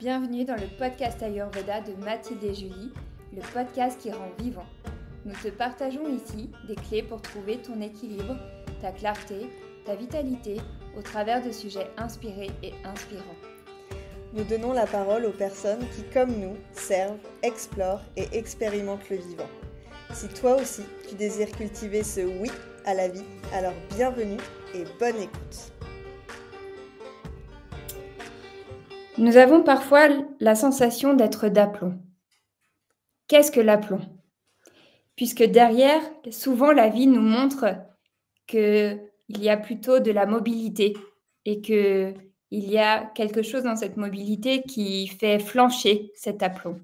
Bienvenue dans le podcast Ayurveda de Mathilde et Julie, le podcast qui rend vivant. Nous te partageons ici des clés pour trouver ton équilibre, ta clarté, ta vitalité au travers de sujets inspirés et inspirants. Nous donnons la parole aux personnes qui, comme nous, servent, explorent et expérimentent le vivant. Si toi aussi, tu désires cultiver ce oui à la vie, alors bienvenue et bonne écoute. Nous avons parfois la sensation d'être d'aplomb. Qu'est-ce que l'aplomb ? Puisque derrière, souvent la vie nous montre qu'il y a plutôt de la mobilité et qu'il y a quelque chose dans cette mobilité qui fait flancher cet aplomb.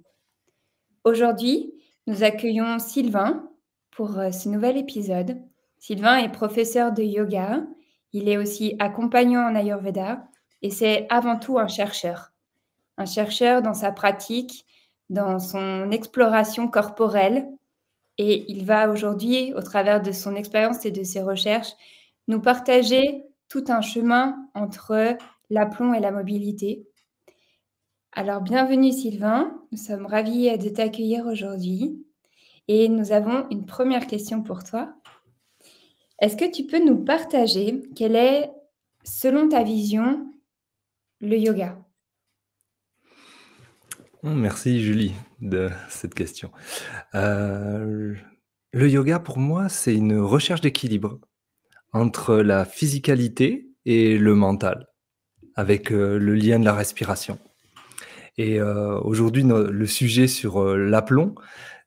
Aujourd'hui, nous accueillons Sylvain pour ce nouvel épisode. Sylvain est professeur de yoga, il est aussi accompagnant en Ayurveda et c'est avant tout un chercheur dans sa pratique, dans son exploration corporelle. Et il va aujourd'hui, au travers de son expérience et de ses recherches, nous partager tout un chemin entre l'aplomb et la mobilité. Alors, bienvenue Sylvain, nous sommes ravis de t'accueillir aujourd'hui. Et nous avons une première question pour toi. Est-ce que tu peux nous partager quel est, selon ta vision, le yoga ? Merci Julie de cette question. Le yoga pour moi, c'est une recherche d'équilibre entre la physicalité et le mental, avec le lien de la respiration. Et aujourd'hui, le sujet sur l'aplomb,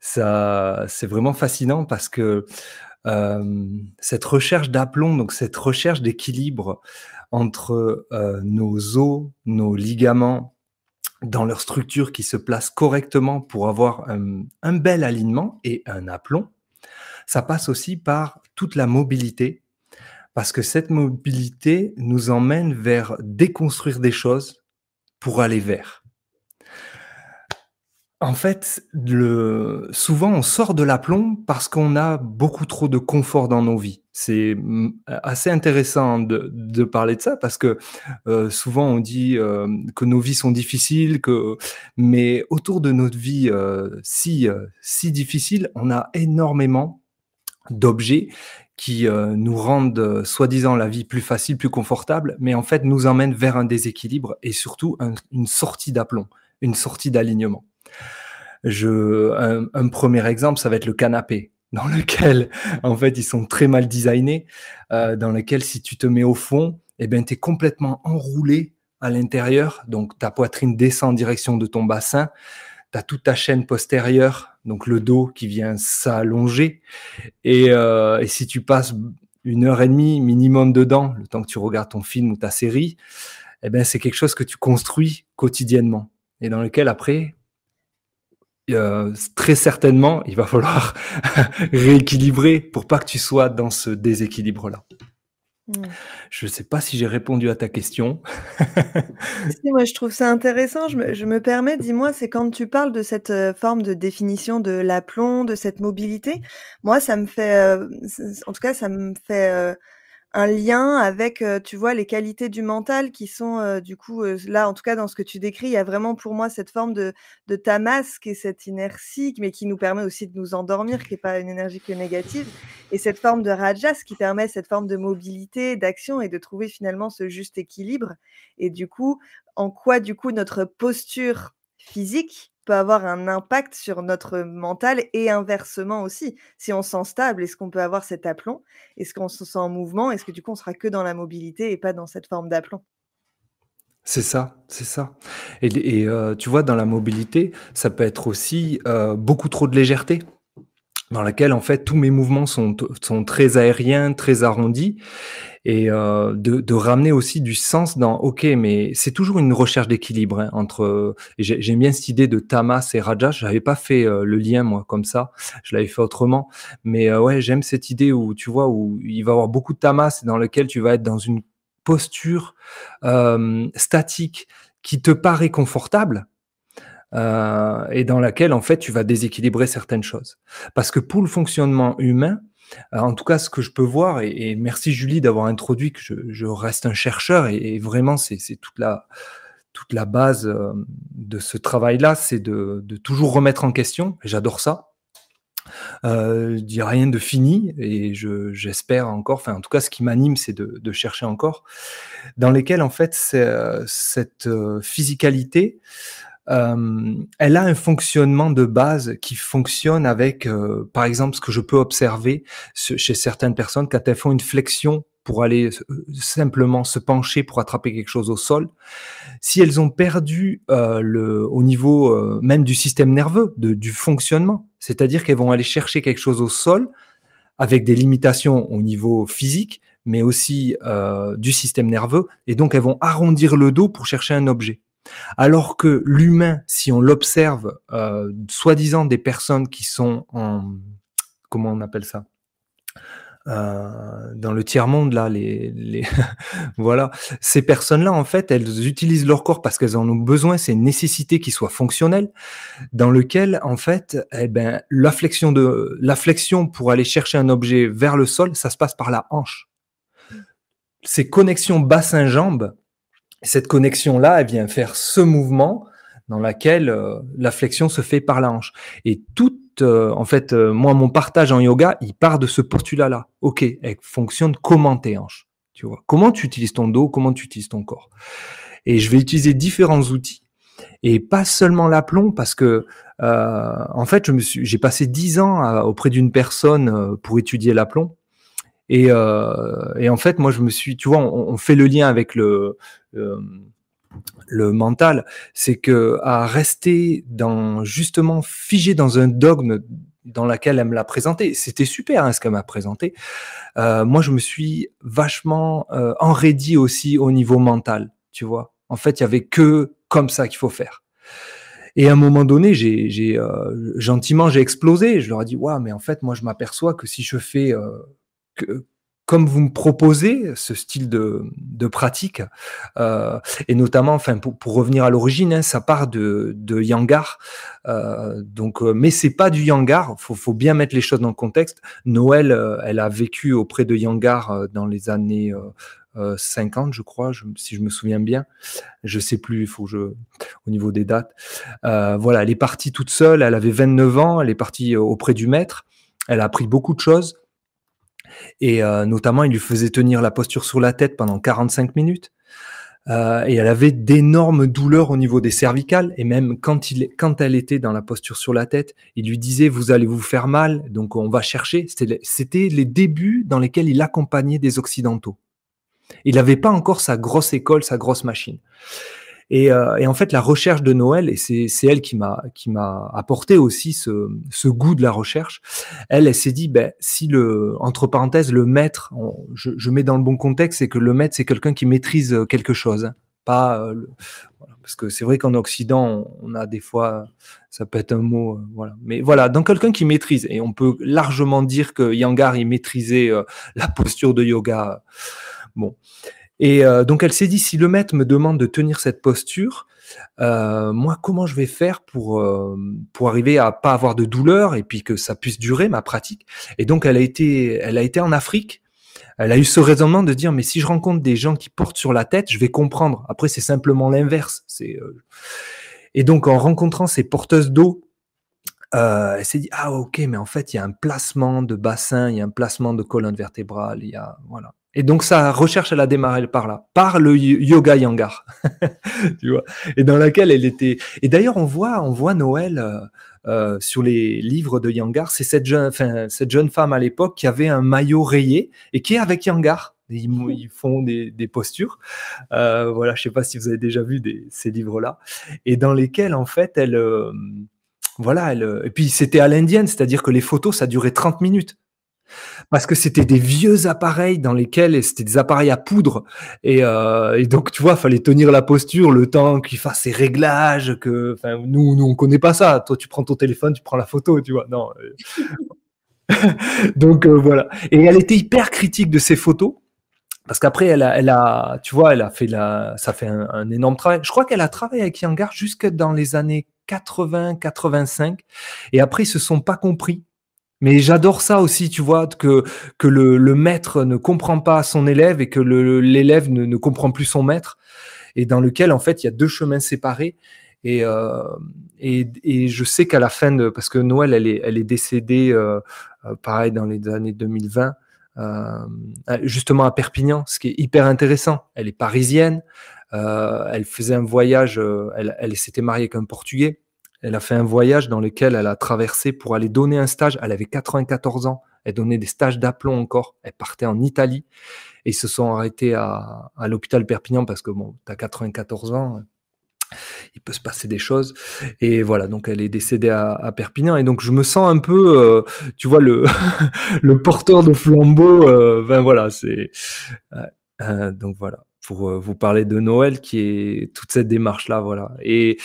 c'est vraiment fascinant parce que cette recherche d'aplomb, donc cette recherche d'équilibre entre nos os, nos ligaments, dans leur structure qui se place correctement pour avoir un bel alignement et un aplomb, ça passe aussi par toute la mobilité, parce que cette mobilité nous emmène vers déconstruire des choses pour aller vers. En fait, souvent on sort de l'aplomb parce qu'on a beaucoup trop de confort dans nos vies. C'est assez intéressant de parler de ça parce que souvent on dit que nos vies sont difficiles, mais autour de notre vie si difficile, on a énormément d'objets qui nous rendent soi-disant la vie plus facile, plus confortable, mais en fait nous emmènent vers un déséquilibre et surtout une sortie d'aplomb, une sortie d'alignement. Un premier exemple, ça va être le canapé, dans lequel, en fait, ils sont très mal designés, dans lequel, si tu te mets au fond, eh ben, tu es complètement enroulé à l'intérieur, donc ta poitrine descend en direction de ton bassin, tu as toute ta chaîne postérieure, donc le dos qui vient s'allonger, et si tu passes 1h30 minimum dedans, le temps que tu regardes ton film ou ta série, eh ben, c'est quelque chose que tu construis quotidiennement, et dans lequel, après, très certainement, il va falloir rééquilibrer pour pas que tu sois dans ce déséquilibre-là. Je ne sais pas si j'ai répondu à ta question. Si, moi je trouve ça intéressant. Je me permets, dis-moi, c'est quand tu parles de cette forme de définition de l'aplomb, de cette mobilité, moi ça me fait, en tout cas ça me fait un lien avec, tu vois, les qualités du mental qui sont, du coup, là, en tout cas, dans ce que tu décris, il y a vraiment pour moi cette forme de tamas qui est cette inertie, mais qui nous permet aussi de nous endormir, qui est pas une énergie que négative, et cette forme de rajas qui permet cette forme de mobilité, d'action et de trouver finalement ce juste équilibre. Et du coup, en quoi, du coup, notre posture physique peut avoir un impact sur notre mental et inversement aussi. Si on se sent stable, est-ce qu'on peut avoir cet aplomb? Est-ce qu'on se sent en mouvement? Est-ce que du coup, on sera que dans la mobilité et pas dans cette forme d'aplomb? C'est ça, c'est ça. Et tu vois, dans la mobilité, ça peut être aussi beaucoup trop de légèreté, dans laquelle, en fait, tous mes mouvements sont très aériens, très arrondis, et de ramener aussi du sens dans OK, mais c'est toujours une recherche d'équilibre, hein, entre et j'aime bien cette idée de tamas et rajas. J'avais pas fait le lien moi comme ça, je l'avais fait autrement, mais ouais, j'aime cette idée où tu vois, où il va y avoir beaucoup de tamas et dans lequel tu vas être dans une posture statique qui te paraît confortable, et dans laquelle en fait tu vas déséquilibrer certaines choses. Parce que pour le fonctionnement humain, en tout cas, ce que je peux voir, et merci Julie d'avoir introduit que je reste un chercheur, et vraiment c'est toute toute la base de ce travail-là, c'est de toujours remettre en question. Et j'adore ça. Il n'y a rien de fini et j'espère encore, enfin en tout cas ce qui m'anime, c'est de chercher encore, dans lesquels en fait cette physicalité, elle a un fonctionnement de base qui fonctionne avec, par exemple, ce que je peux observer chez certaines personnes quand elles font une flexion pour aller simplement se pencher pour attraper quelque chose au sol. Si elles ont perdu au niveau même du système nerveux, du fonctionnement, c'est-à-dire qu'elles vont aller chercher quelque chose au sol avec des limitations au niveau physique, mais aussi du système nerveux, et donc elles vont arrondir le dos pour chercher un objet. Alors que l'humain, si on l'observe, soi-disant des personnes qui sont en... Comment on appelle ça ? Dans le tiers-monde, là, voilà, ces personnes-là, en fait, elles utilisent leur corps parce qu'elles en ont besoin, c'est une nécessité qui soit fonctionnelle, dans lequel, en fait, eh ben, la flexion pour aller chercher un objet vers le sol, ça se passe par la hanche. Ces connexions bassin-jambe, cette connexion-là, elle vient faire ce mouvement dans laquelle la flexion se fait par la hanche. Et en fait, moi, mon partage en yoga, il part de ce postulat-là. Ok, elle fonctionne comment tes hanches, tu vois. Comment tu utilises ton dos, comment tu utilises ton corps. Et je vais utiliser différents outils et pas seulement l'aplomb parce que, en fait, j'ai passé 10 ans auprès d'une personne pour étudier l'aplomb. Et en fait, moi, tu vois, on fait le lien avec le mental, c'est que à rester justement figé dans un dogme dans lequel elle me l'a présenté, c'était super ce qu'elle m'a présenté. Moi, je me suis vachement enraidi aussi au niveau mental, tu vois. En fait, il y avait que comme ça qu'il faut faire. Et à un moment donné, gentiment, j'ai explosé. Je leur ai dit, ouais, mais en fait, moi, je m'aperçois que si je fais comme vous me proposez ce style de pratique, et notamment, enfin, pour revenir à l'origine, ça part de Iyengar, mais c'est pas du Iyengar. Faut bien mettre les choses dans le contexte. Noël, elle a vécu auprès de Iyengar dans les années 50, je crois, si je me souviens bien. Je sais plus, au niveau des dates. Voilà, elle est partie toute seule. Elle avait 29 ans. Elle est partie auprès du maître. Elle a appris beaucoup de choses. Et notamment, il lui faisait tenir la posture sur la tête pendant 45 minutes. Et elle avait d'énormes douleurs au niveau des cervicales. Et même quand elle était dans la posture sur la tête, il lui disait « vous allez vous faire mal, donc on va chercher ». C'était les débuts dans lesquels il accompagnait des Occidentaux. Il n'avait pas encore sa grosse école, sa grosse machine. Et en fait, la recherche de Noël, et c'est elle qui m'a apporté aussi ce goût de la recherche, elle s'est dit, si entre parenthèses, le maître, je mets dans le bon contexte, c'est que le maître, c'est quelqu'un qui maîtrise quelque chose, hein, pas voilà, parce que c'est vrai qu'en Occident, on a des fois, ça peut être un mot, voilà. Mais voilà, dans quelqu'un qui maîtrise, et on peut largement dire que Iyengar, il maîtrisait la posture de yoga. Bon. Et donc, elle s'est dit, si le maître me demande de tenir cette posture, moi, comment je vais faire pour arriver à pas avoir de douleur et puis que ça puisse durer, ma pratique. Et donc, elle a été en Afrique. Elle a eu ce raisonnement de dire, mais si je rencontre des gens qui portent sur la tête, je vais comprendre. Après, c'est simplement l'inverse. Et donc, en rencontrant ces porteuses d'eau, elle s'est dit, ah ok, mais en fait, il y a un placement de bassin, il y a un placement de colonne vertébrale, voilà. Et donc, sa recherche, elle a démarré par là, par le yoga Iyengar, tu vois, et dans laquelle elle était. Et d'ailleurs, on voit Noël sur les livres de Iyengar, c'est cette jeune femme à l'époque qui avait un maillot rayé et qui est avec Iyengar. Ils font des postures. Voilà, je sais pas si vous avez déjà vu ces livres-là, et dans lesquels, en fait, et puis c'était à l'indienne, c'est-à-dire que les photos, ça durait 30 minutes. Parce que c'était des vieux appareils dans lesquels c'était des appareils à poudre et donc tu vois, fallait tenir la posture le temps qu'il fasse ses réglages, nous on connaît pas ça. Toi tu prends ton téléphone, tu prends la photo, tu vois. Non. Donc voilà. Et elle était hyper critique de ces photos parce qu'après elle a fait ça fait un énorme travail. Je crois qu'elle a travaillé avec Iyengar jusque dans les années 80-85 et après ils se sont pas compris. Mais j'adore ça aussi, tu vois, que le maître ne comprend pas son élève et que l'élève ne comprend plus son maître. et dans lequel, en fait, il y a deux chemins séparés. Et je sais qu'à la fin de... Parce que Noël, elle est décédée, pareil, dans les années 2020, justement à Perpignan, ce qui est hyper intéressant. Elle est parisienne, elle faisait un voyage, elle s'était mariée avec un Portugais. Elle a fait un voyage dans lequel elle a traversé pour aller donner un stage. Elle avait 94 ans. Elle donnait des stages d'aplomb encore. Elle partait en Italie. Et ils se sont arrêtés à l'hôpital Perpignan parce que, bon, tu as 94 ans, il peut se passer des choses. Et voilà, donc elle est décédée à Perpignan. Et donc je me sens un peu, tu vois, le, le porteur de flambeau. Ben voilà, c'est... donc voilà, pour vous parler de Noël, qui est toute cette démarche-là, voilà. Et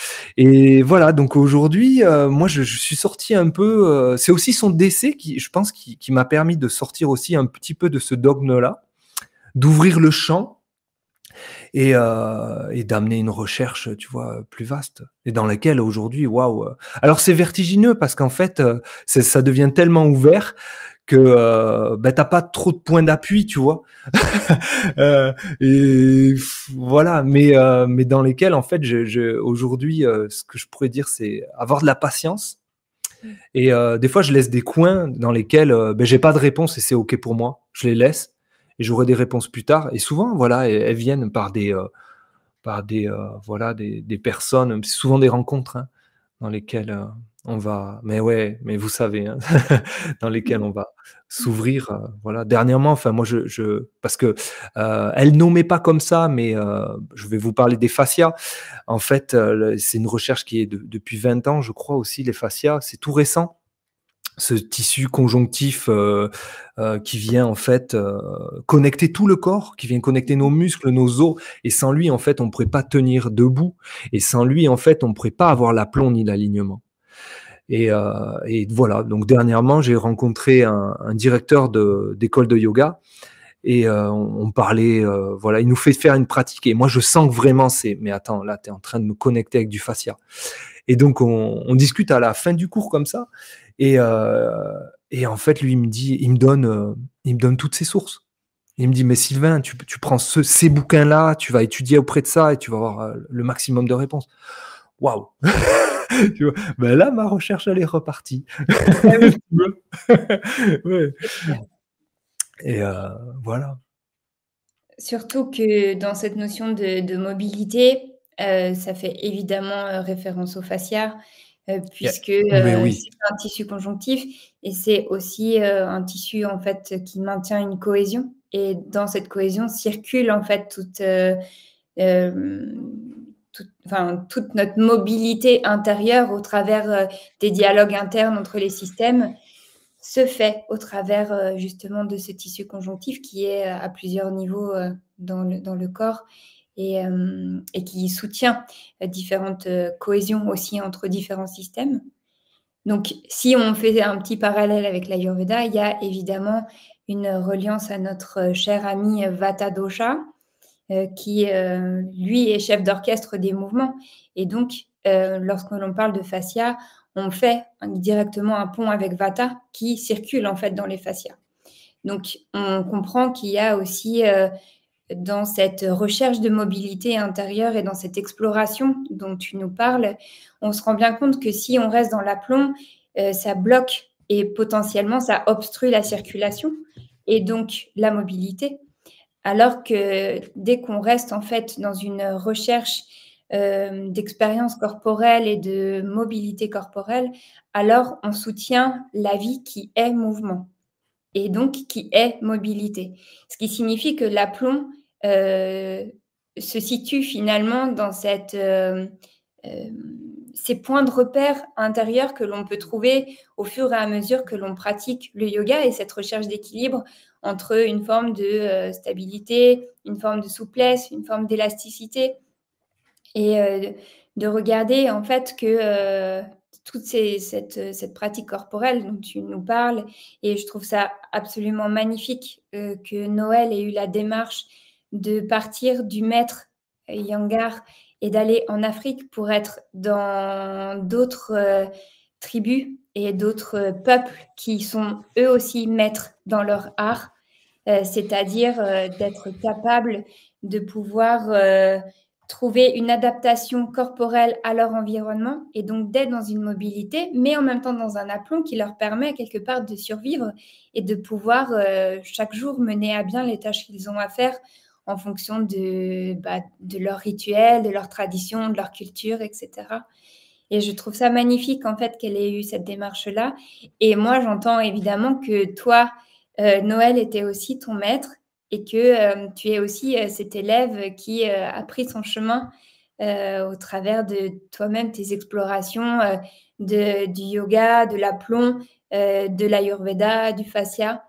voilà, donc aujourd'hui, moi, je suis sorti un peu... c'est aussi son décès qui, je pense, qui m'a permis de sortir aussi un petit peu de ce dogme-là, d'ouvrir le champ et d'amener une recherche, tu vois, plus vaste, et dans laquelle aujourd'hui, waouh. Alors c'est vertigineux parce qu'en fait, ça devient tellement ouvert que bah, t'as pas trop de points d'appui, tu vois. Et voilà, mais dans lesquels, en fait, aujourd'hui, ce que je pourrais dire, c'est avoir de la patience. Et des fois, je laisse des coins dans lesquels ben, j'ai pas de réponse et c'est OK pour moi. Je les laisse et j'aurai des réponses plus tard. Et souvent, voilà, elles viennent par des voilà, des personnes, c'est souvent des rencontres, hein, dans lesquelles on va, mais ouais, mais vous savez, hein, dans lesquelles on va s'ouvrir. Voilà. Dernièrement, enfin, moi, parce que elle nommait pas comme ça, mais je vais vous parler des fascias. En fait, c'est une recherche qui est depuis 20 ans, je crois aussi, les fascias. C'est tout récent. Ce tissu conjonctif qui vient en fait connecter tout le corps, qui vient connecter nos muscles, nos os, et sans lui en fait on ne pourrait pas tenir debout, et sans lui en fait on ne pourrait pas avoir l'aplomb ni l'alignement. Et voilà, donc dernièrement j'ai rencontré un directeur d'école de yoga, et on parlait, voilà, il nous fait faire une pratique, et moi je sens que vraiment c'est, mais attends, là tu es en train de me connecter avec du fascia. Et donc on discute à la fin du cours comme ça, et en fait lui il me donne toutes ses sources. Il me dit, mais Sylvain, tu prends ces bouquins-là, tu vas étudier auprès de ça et tu vas avoir le maximum de réponses. Waouh. Tu vois, ben là ma recherche elle est repartie. Ouais. Et voilà. Surtout que dans cette notion de mobilité, ça fait évidemment, référence au fascia, puisque, Mais oui. c'est un tissu conjonctif et c'est aussi, un tissu en fait qui maintient une cohésion, et dans cette cohésion circule en fait toute notre mobilité intérieure au travers, des dialogues internes entre les systèmes, se fait au travers justement de ce tissu conjonctif qui est à plusieurs niveaux dans le corps, et qui soutient différentes cohésions aussi entre différents systèmes. Donc, si on fait un petit parallèle avec l'Ayurveda, il y a évidemment une reliance à notre cher ami Vata Dosha, qui, lui, est chef d'orchestre des mouvements. Et donc, lorsque l'on parle de fascia, on fait directement un pont avec Vata qui circule en fait dans les fascias. Donc, on comprend qu'il y a aussi dans cette recherche de mobilité intérieure et dans cette exploration dont tu nous parles, on se rend bien compte que si on reste dans l'aplomb, ça bloque et potentiellement ça obstrue la circulation et donc la mobilité. Alors que dès qu'on reste en fait dans une recherche d'expérience corporelle et de mobilité corporelle, alors on soutient la vie qui est mouvement et donc qui est mobilité. Ce qui signifie que l'aplomb se situe finalement dans ces points de repère intérieurs que l'on peut trouver au fur et à mesure que l'on pratique le yoga, et cette recherche d'équilibre entre une forme de stabilité, une forme de souplesse, une forme d'élasticité, et de regarder en fait que toute cette pratique corporelle dont tu nous parles, et je trouve ça absolument magnifique que Noël ait eu la démarche de partir du maître Iyengar et d'aller en Afrique pour être dans d'autres tribus et d'autres peuples qui sont eux aussi maîtres dans leur art, c'est-à-dire d'être capable de pouvoir trouver une adaptation corporelle à leur environnement et donc d'être dans une mobilité, mais en même temps dans un aplomb qui leur permet quelque part de survivre et de pouvoir chaque jour mener à bien les tâches qu'ils ont à faire en fonction de leur rituel, de leur tradition, de leur culture, etc. Et je trouve ça magnifique en fait qu'elle ait eu cette démarche-là. Et moi, j'entends évidemment que toi, Noël était aussi ton maître et que tu es aussi cet élève qui a pris son chemin au travers de toi-même, tes explorations du yoga, de l'aplomb, de l'ayurveda, du fascia,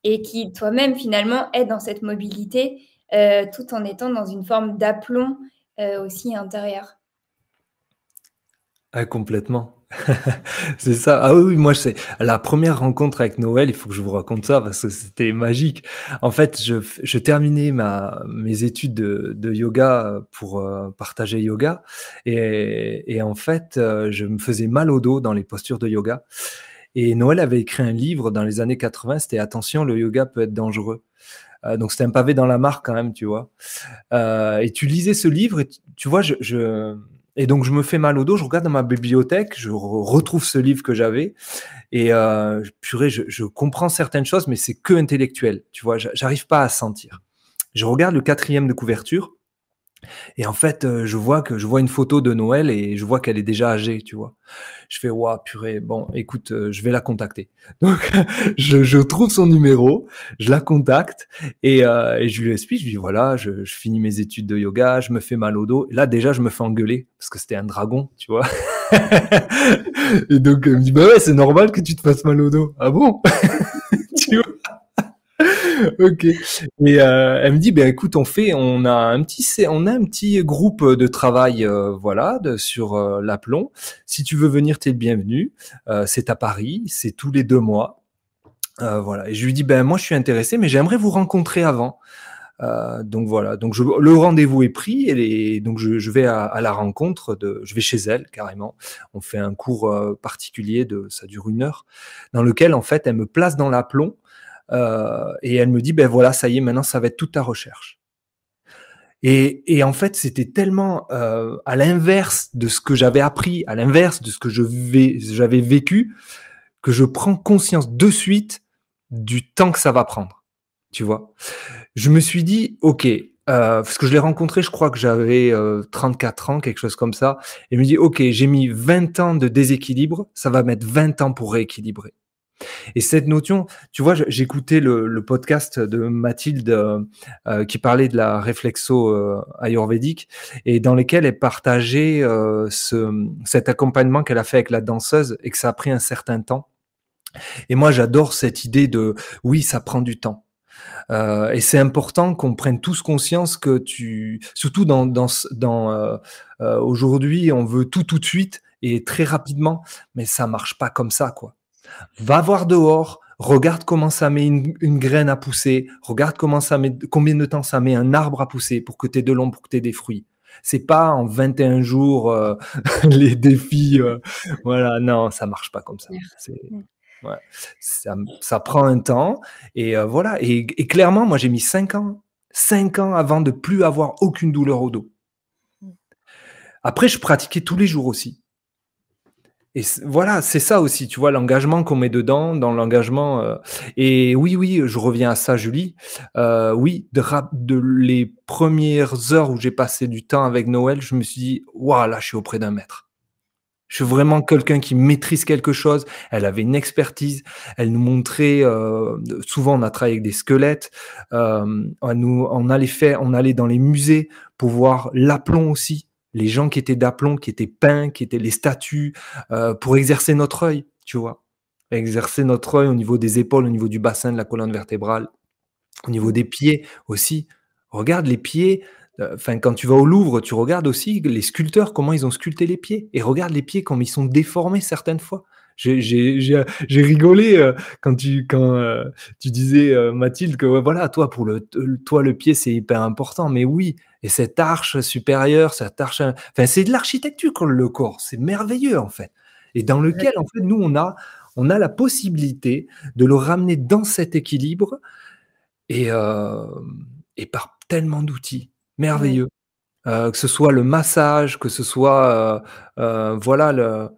et qui toi-même finalement est dans cette mobilité tout en étant dans une forme d'aplomb aussi intérieur. Ah, complètement. C'est ça. Ah oui, oui, moi, c'est la première rencontre avec Noël, il faut que je vous raconte ça parce que c'était magique. En fait, je terminais mes études de yoga pour partager yoga. Et en fait, je me faisais mal au dos dans les postures de yoga. Et Noël avait écrit un livre dans les années 80, c'était Attention, le yoga peut être dangereux. Donc c'était un pavé dans la mare quand même, tu vois. Et tu lisais ce livre et tu vois, et donc je me fais mal au dos, je regarde dans ma bibliothèque, je retrouve ce livre que j'avais et purée, je comprends certaines choses, mais c'est que intellectuel, tu vois, j'arrive pas à sentir. Je regarde le 4e de couverture et en fait, je vois une photo de Noël et je vois qu'elle est déjà âgée, tu vois. Je fais: «Waouh, purée, bon, écoute, je vais la contacter». Donc je trouve son numéro, je la contacte et je lui explique, je lui dis: «Voilà, je finis mes études de yoga, je me fais mal au dos». Là, déjà, je me fais engueuler parce que c'était un dragon, tu vois? Et donc elle me dit: «Bah ouais, c'est normal que tu te fasses mal au dos». «Ah bon?» Tu vois? Ok. Et elle me dit, ben écoute, on a un petit groupe de travail, voilà, sur l'aplomb. Si tu veux venir, t'es le bienvenu. C'est à Paris, c'est tous les 2 mois. Voilà. Et je lui dis, ben moi, je suis intéressé, mais j'aimerais vous rencontrer avant. Donc voilà. Donc le rendez-vous est pris et donc je vais à la rencontre je vais chez elle carrément. On fait un cours particulier ça dure 1 heure, dans lequel en fait elle me place dans l'aplomb. Et elle me dit, ben voilà, ça y est, maintenant, ça va être toute ta recherche. Et en fait, c'était tellement à l'inverse de ce que j'avais appris, à l'inverse de ce que j'avais vécu, que je prends conscience de suite du temps que ça va prendre. Tu vois? Je me suis dit, OK, parce que je l'ai rencontré, je crois que j'avais 34 ans, quelque chose comme ça. Et je me dis, OK, j'ai mis 20 ans de déséquilibre, ça va mettre 20 ans pour rééquilibrer. Et cette notion, tu vois, j'écoutais le podcast de Mathilde qui parlait de la réflexo ayurvédique et dans lesquels elle partageait cet accompagnement qu'elle a fait avec la danseuse et que ça a pris un certain temps. Et moi, j'adore cette idée de oui, ça prend du temps. Et c'est important qu'on prenne tous conscience que surtout aujourd'hui, on veut tout de suite et très rapidement, mais ça marche pas comme ça, quoi. Va voir dehors, regarde comment ça met une graine à pousser, regarde combien de temps ça met un arbre à pousser pour que tu aies de l'ombre, pour que tu aies des fruits. C'est pas en 21 jours les défis. Voilà, non, ça marche pas comme ça. Ouais, ça prend un temps et voilà. Et clairement, moi, j'ai mis 5 ans. 5 ans avant de plus avoir aucune douleur au dos. Après, je pratiquais tous les jours aussi. Et voilà, c'est ça aussi, tu vois, l'engagement qu'on met dedans, dans l'engagement. Et oui, je reviens à ça, Julie. Oui, de les premières heures où j'ai passé du temps avec Noël, je me suis dit, waouh, là, je suis auprès d'un maître. Je suis vraiment quelqu'un qui maîtrise quelque chose. Elle avait une expertise. Elle nous montrait, souvent on a travaillé avec des squelettes. On allait dans les musées pour voir l'aplomb aussi. Les gens qui étaient d'aplomb, qui étaient peints, qui étaient les statues, pour exercer notre œil, tu vois. Exercer notre œil au niveau des épaules, au niveau du bassin, de la colonne vertébrale, au niveau des pieds aussi. Regarde les pieds. Enfin, quand tu vas au Louvre, tu regardes aussi les sculpteurs, comment ils ont sculpté les pieds. Et regarde les pieds, comme ils sont déformés certaines fois. J'ai rigolé quand tu disais, Mathilde, que ouais, voilà, toi, toi, le pied, c'est hyper important. Mais oui, et cette arche supérieure, enfin, c'est de l'architecture, le corps. C'est merveilleux, en fait. Et dans lequel, en fait, nous, on a la possibilité de le ramener dans cet équilibre et par tellement d'outils merveilleux. que ce soit le massage, que ce soit, voilà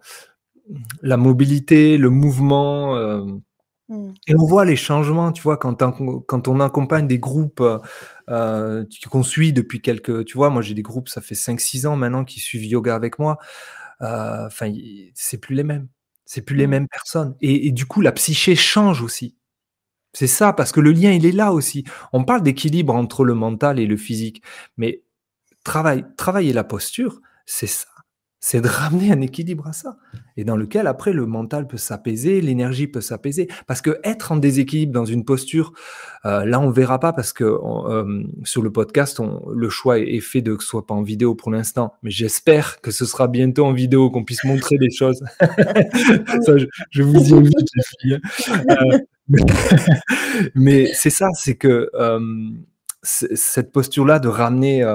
la mobilité, le mouvement, Mmh. et on voit les changements, tu vois? Quand on accompagne des groupes, qu'on suit depuis quelques tu vois? Moi, j'ai des groupes, ça fait 5-6 ans maintenant qui suivent yoga avec moi. Enfin, i c'est plus les mêmes. C'est plus les Mmh. mêmes personnes et du coup, la psyché change aussi. C'est ça, parce que le lien, il est là aussi. On parle d'équilibre entre le mental et le physique, mais travailler la posture, c'est ça. C'est de ramener un équilibre à ça et dans lequel après le mental peut s'apaiser, l'énergie peut s'apaiser. Parce qu'être en déséquilibre dans une posture, là on verra pas parce qu'on, sur le podcast, le choix est fait de que ce soit pas en vidéo pour l'instant, mais j'espère que ce sera bientôt en vidéo, qu'on puisse montrer des choses. Ça, je vous y invite les filles, hein. Mais mais c'est ça, c'est que, cette posture-là de ramener,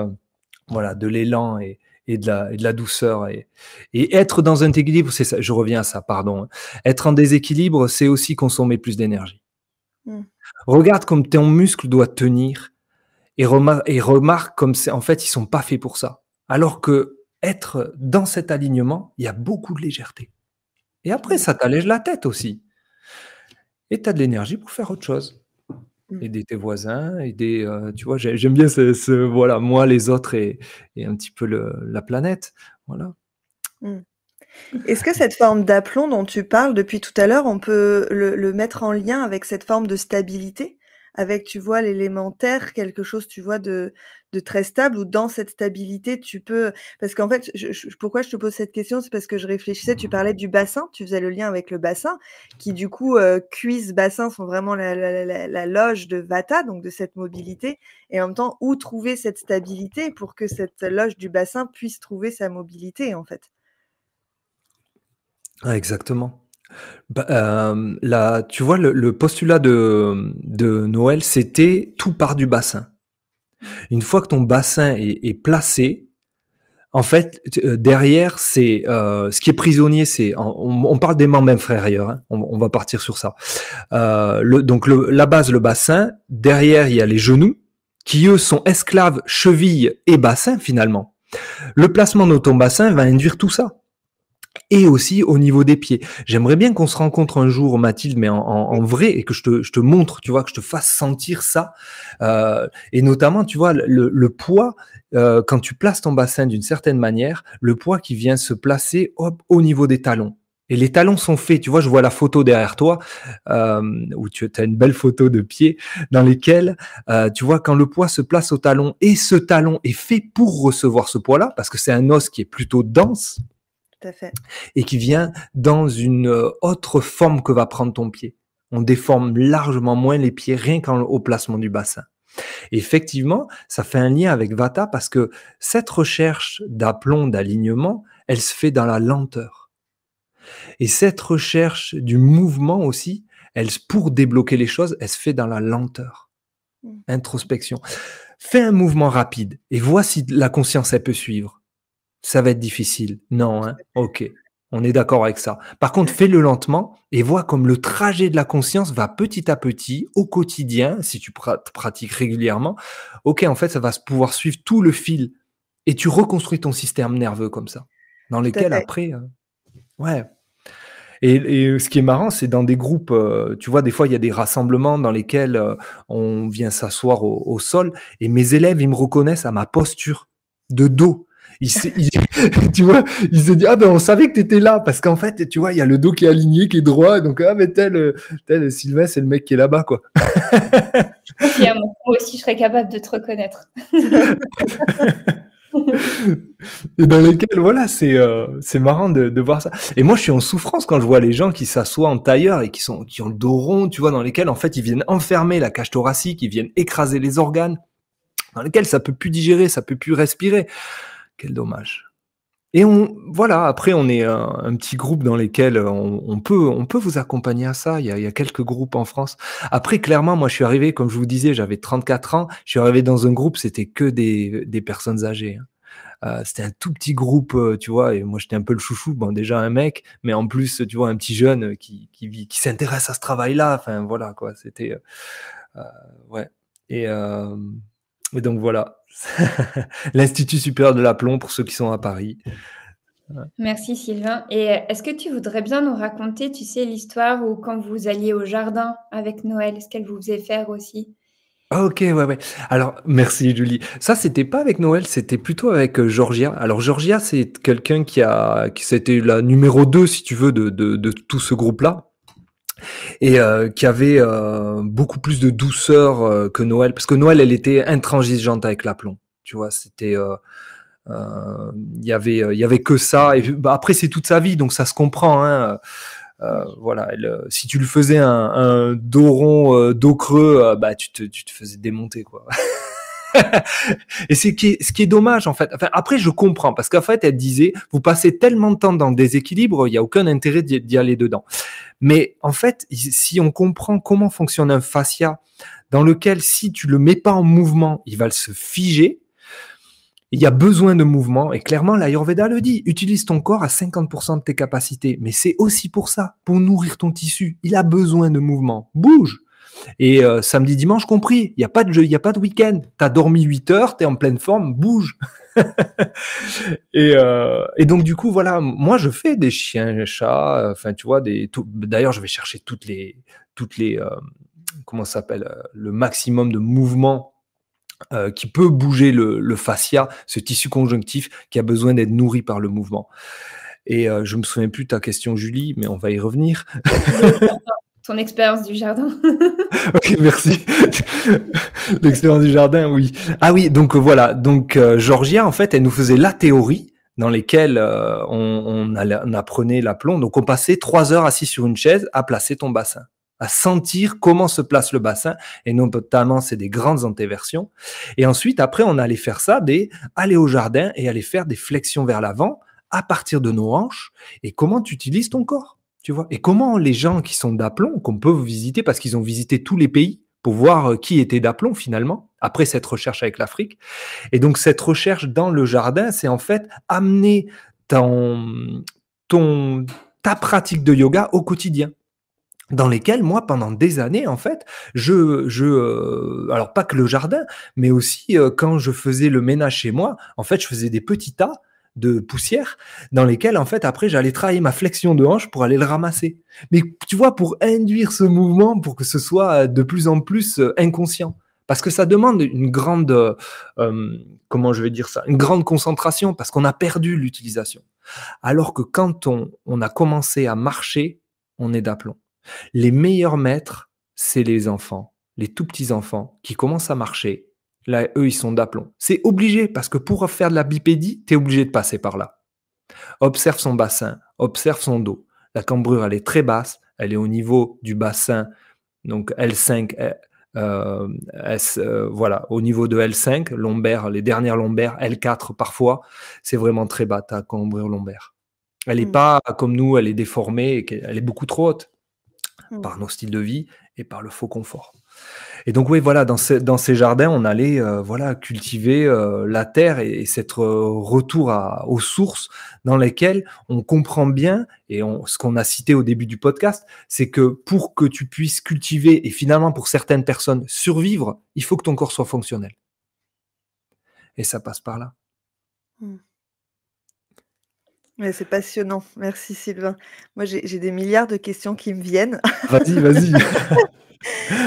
voilà, de l'élan et de la douceur et être dans un équilibre, c'est ça, je reviens à ça, pardon, hein. Être en déséquilibre, c'est aussi consommer plus d'énergie. Mmh. Regarde comme ton muscle doit tenir et remarque comme c'est en fait, ils sont pas faits pour ça. Alors qu'être dans cet alignement, il y a beaucoup de légèreté et après Mmh. ça t'allège la tête aussi et tu as de l'énergie pour faire autre chose. Mmh. Aider tes voisins, aider, tu vois? J'aime bien ce voilà, moi, les autres et un petit peu la planète, voilà. Mmh. Est-ce que cette forme d'aplomb dont tu parles depuis tout à l'heure, on peut le mettre en lien avec cette forme de stabilité? Avec, tu vois, l'élémentaire, quelque chose, tu vois, de très stable ou dans cette stabilité, tu peux parce qu'en fait, pourquoi je te pose cette question? C'est parce que je réfléchissais, tu parlais du bassin, tu faisais le lien avec le bassin qui du coup, cuisses, bassin sont vraiment la loge de Vata, donc de cette mobilité et en même temps, où trouver cette stabilité pour que cette loge du bassin puisse trouver sa mobilité, en fait? Ouais, exactement. Bah, la tu vois, le postulat de Noël, c'était: «Tout part du bassin». Mmh. Une fois que ton bassin est placé, en fait, derrière, c'est, ce qui est prisonnier, c'est on parle des membres inférieurs, hein, on va partir sur ça. La base, le bassin, derrière, il y a les genoux qui, eux, sont esclaves, chevilles et bassin, finalement. Le placement de ton bassin va induire tout ça. Et aussi au niveau des pieds. J'aimerais bien qu'on se rencontre un jour, Mathilde, mais en vrai, et que je te montre, tu vois, que je te fasse sentir ça. Et notamment, tu vois, le poids, quand tu places ton bassin d'une certaine manière, le poids qui vient se placer, hop, au niveau des talons. Et les talons sont faits, tu vois, je vois la photo derrière toi, où tu as une belle photo de pied, dans lesquels, tu vois, quand le poids se place au talon, et ce talon est fait pour recevoir ce poids-là, parce que c'est un os qui est plutôt dense, Tout à fait. et qui vient dans une autre forme que va prendre ton pied. On déforme largement moins les pieds rien qu'au placement du bassin. Et effectivement, ça fait un lien avec Vata parce que cette recherche d'aplomb, d'alignement, elle se fait dans la lenteur. Et cette recherche du mouvement aussi, pour débloquer les choses, elle se fait dans la lenteur. Mmh. Introspection. Fais un mouvement rapide et vois si la conscience, elle peut suivre. Ça va être difficile. Non, hein? OK. On est d'accord avec ça. Par contre, fais-le lentement et vois comme le trajet de la conscience va petit à petit, au quotidien, si tu pratiques régulièrement. OK, en fait, ça va pouvoir suivre tout le fil et tu reconstruis ton système nerveux comme ça, dans Tout à lequel fait. après, ouais. Et ce qui est marrant, c'est dans des groupes, tu vois, des fois, il y a des rassemblements dans lesquels, on vient s'asseoir au sol et mes élèves, ils me reconnaissent à ma posture de dos. Tu vois, ils se disent: «Ah ben, on savait que tu étais là» parce qu'en fait, tu vois, il y a le dos qui est aligné, qui est droit, donc «Ah mais tel Sylvain, c'est le mec qui est là-bas, quoi». Confirme, moi aussi je serais capable de te reconnaître. Et dans lesquels, voilà, c'est marrant de voir ça. Et moi, je suis en souffrance quand je vois les gens qui s'assoient en tailleur et qui ont le dos rond, tu vois, dans lesquels, en fait, ils viennent enfermer la cage thoracique, ils viennent écraser les organes, dans lesquels ça peut plus digérer, ça peut plus respirer. Quel dommage. Et voilà, après, on est un petit groupe dans lesquels on peut vous accompagner à ça. Il y a quelques groupes en France. Après, clairement, moi, je suis arrivé, comme je vous disais, j'avais 34 ans. Je suis arrivé dans un groupe, c'était que des personnes âgées, hein. C'était un tout petit groupe, tu vois? Et moi, j'étais un peu le chouchou. Bon, déjà un mec, mais en plus, tu vois, un petit jeune qui s'intéresse à ce travail-là. Enfin, voilà, quoi. C'était, ouais. Et Et donc voilà, l'Institut supérieur de l'aplomb pour ceux qui sont à Paris. Merci Sylvain. Et est-ce que tu voudrais bien nous raconter, tu sais, l'histoire où quand vous alliez au jardin avec Noël, ce qu'elle vous faisait faire aussi? Ah OK, ouais, ouais. Alors merci Julie. Ça, c'était pas avec Noël, c'était plutôt avec, Georgia. Alors Georgia, c'est quelqu'un qui c'était la numéro 2 si tu veux de tout ce groupe-là et qui avait, beaucoup plus de douceur, que Noël. Parce que Noël, elle était intransigeante avec l'aplomb, tu vois? C'était, il y avait que ça et bah, après c'est toute sa vie donc ça se comprend, hein, voilà, si tu lui faisais un dos rond, dos creux, bah tu te faisais démonter quoi. Et ce qui est dommage en fait. Enfin, après je comprends parce qu'en fait elle disait vous passez tellement de temps dans le déséquilibre, il y a aucun intérêt d'y aller dedans. Mais en fait, si on comprend comment fonctionne un fascia, dans lequel si tu le mets pas en mouvement, il va se figer. Il y a besoin de mouvement et clairement l'Ayurveda le dit, utilise ton corps à 50% de tes capacités, mais c'est aussi pour ça, pour nourrir ton tissu, il a besoin de mouvement, bouge. Et samedi, dimanche compris, il y a pas de jeu, il y a pas de week-end, t'as dormi 8 heures, t'es en pleine forme, bouge. Et donc du coup voilà, moi je fais des chiens, chats, enfin tu vois d'ailleurs je vais chercher toutes les comment ça s'appelle, le maximum de mouvements qui peut bouger le fascia, ce tissu conjonctif qui a besoin d'être nourri par le mouvement. Et je me souviens plus de ta question, Julie, mais on va y revenir. Ton expérience du jardin. Ok, merci. L'expérience du jardin, oui. Ah oui, donc voilà. Donc Georgia, en fait, elle nous faisait la théorie dans lesquelles on apprenait l'aplomb. Donc on passait 3 heures assis sur une chaise à placer ton bassin, à sentir comment se place le bassin, et notamment c'est des grandes antéversions. Et ensuite, après, on allait faire ça, aller au jardin et aller faire des flexions vers l'avant à partir de nos hanches, et comment tu utilises ton corps, tu vois. Et comment les gens qui sont d'aplomb, qu'on peut visiter, parce qu'ils ont visité tous les pays pour voir qui était d'aplomb finalement, après cette recherche avec l'Afrique. Et donc cette recherche dans le jardin, c'est en fait amener ton, ta pratique de yoga au quotidien, dans lesquels moi pendant des années en fait alors pas que le jardin mais aussi quand je faisais le ménage chez moi en fait je faisais des petits tas de poussière dans lesquels en fait après j'allais travailler ma flexion de hanche pour aller le ramasser, mais tu vois, pour induire ce mouvement pour que ce soit de plus en plus inconscient, parce que ça demande une grande comment je vais dire ça, une grande concentration parce qu'on a perdu l'utilisation, alors que quand on a commencé à marcher, on est d'aplomb. Les meilleurs maîtres, c'est les enfants, les tout petits enfants qui commencent à marcher. Là, eux, ils sont d'aplomb. C'est obligé parce que pour faire de la bipédie, tu es obligé de passer par là. Observe son bassin, observe son dos. La cambrure, elle est très basse, elle est au niveau du bassin, donc L5, voilà, au niveau de L5, lombaire, les dernières lombaires, L4 parfois, c'est vraiment très bas, ta cambrure lombaire. Elle n'est pas comme nous, elle est déformée, elle est beaucoup trop haute par nos styles de vie et par le faux confort. Et donc oui, voilà, dans ces jardins, on allait voilà, cultiver la terre et cet retour aux sources dans lesquelles on comprend bien, et ce qu'on a cité au début du podcast, c'est que pour que tu puisses cultiver et finalement pour certaines personnes survivre, il faut que ton corps soit fonctionnel. Et ça passe par là. Ouais, c'est passionnant. Merci Sylvain. Moi, j'ai des milliards de questions qui me viennent. Vas-y, vas-y.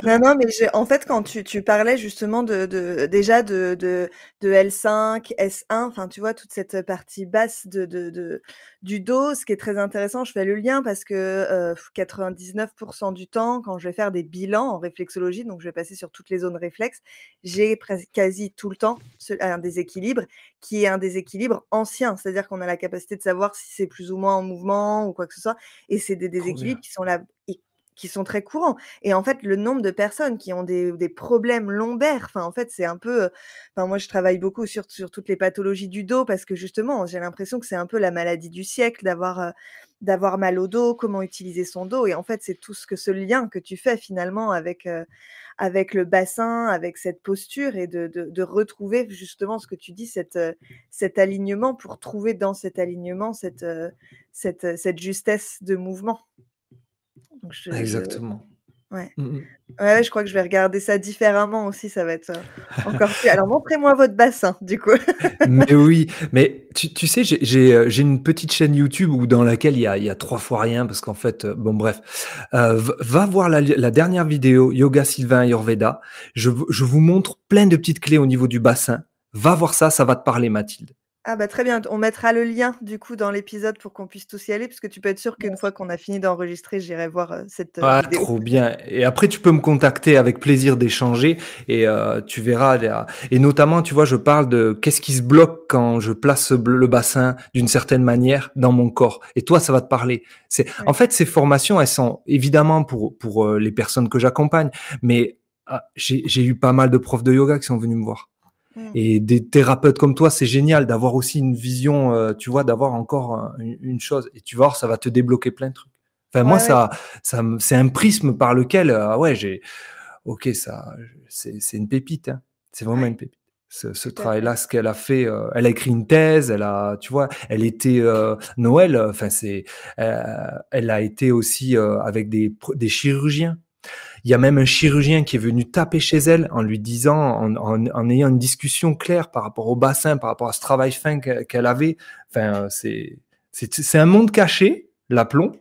Non, non, mais en fait, quand tu parlais justement déjà de L5, S1, enfin, tu vois, toute cette partie basse du dos, ce qui est très intéressant, je fais le lien parce que 99% du temps, quand je vais faire des bilans en réflexologie, donc je vais passer sur toutes les zones réflexes, j'ai quasi tout le temps un déséquilibre qui est un déséquilibre ancien, c'est-à-dire qu'on a la capacité de savoir si c'est plus ou moins en mouvement ou quoi que ce soit, et c'est des déséquilibres qui sont là et qui sont très courants. Et en fait, le nombre de personnes qui ont des problèmes lombaires, enfin, en fait, c'est un peu, enfin, moi, je travaille beaucoup sur toutes les pathologies du dos parce que justement, j'ai l'impression que c'est un peu la maladie du siècle d'avoir mal au dos, comment utiliser son dos. Et en fait, c'est tout ce lien que tu fais finalement avec le bassin, avec cette posture et de retrouver justement ce que tu dis, cet alignement pour trouver dans cet alignement cette justesse de mouvement. Donc Exactement. Ouais. Mmh. Ouais, je crois que je vais regarder ça différemment aussi, ça va être, encore plus alors montrez-moi votre bassin, du coup. Mais oui, mais tu sais, j'ai une petite chaîne YouTube où dans laquelle il y a 3 fois rien parce qu'en fait, bon bref, va voir la dernière vidéo Yoga Sylvain Ayurveda. Je vous montre plein de petites clés au niveau du bassin. Va voir ça, ça va te parler Mathilde. Ah bah, très bien, on mettra le lien, du coup, dans l'épisode pour qu'on puisse tous y aller, parce que tu peux être sûr qu'une fois qu'on a fini d'enregistrer, j'irai voir, cette, Ah, vidéo. trop bien. Et après, tu peux me contacter avec plaisir d'échanger et tu verras. Et notamment, tu vois, je parle de qu'est-ce qui se bloque quand je place le bassin d'une certaine manière dans mon corps. Et toi, ça va te parler. En Ouais. fait, ces formations, elles sont évidemment pour les personnes que j'accompagne, mais j'ai eu pas mal de profs de yoga qui sont venus me voir. Mmh. Et des thérapeutes comme toi, c'est génial d'avoir aussi une vision, tu vois, d'avoir encore une chose. Et tu vas voir, ça va te débloquer plein de trucs. Enfin, moi, Ouais, ouais. c'est un prisme par lequel, ouais, ok, c'est une pépite, hein. C'est vraiment Ouais, une pépite. Ce tout à fait. travail-là, ce qu'elle a fait, elle a écrit une thèse, tu vois, elle était Noël, enfin, elle a été aussi avec des chirurgiens. Il y a même un chirurgien qui est venu taper chez elle en lui disant, en ayant une discussion claire par rapport au bassin, par rapport à ce travail fin qu'elle avait. Enfin, c'est un monde caché, l'aplomb,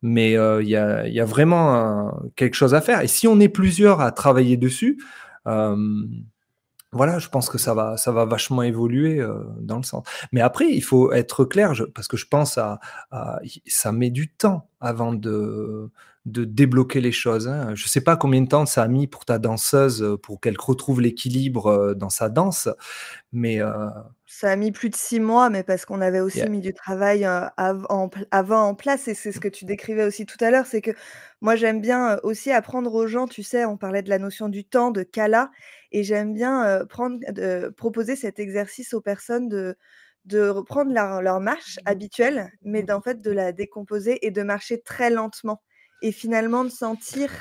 mais il y a vraiment quelque chose à faire. Et si on est plusieurs à travailler dessus, euh, voilà, je pense que ça va vachement évoluer dans le sens. Mais après, il faut être clair, parce que je pense ça met du temps avant de débloquer les choses, hein. Je sais pas combien de temps ça a mis pour ta danseuse pour qu'elle retrouve l'équilibre dans sa danse, mais Ça a mis plus de 6 mois, mais parce qu'on avait aussi yeah. mis du travail, avant en place et c'est ce que tu décrivais aussi tout à l'heure. C'est que moi, j'aime bien, aussi apprendre aux gens, tu sais, on parlait de la notion du temps, de kala et j'aime bien, proposer cet exercice aux personnes de reprendre leur marche habituelle, mais d'en fait, de la décomposer et de marcher très lentement et finalement de sentir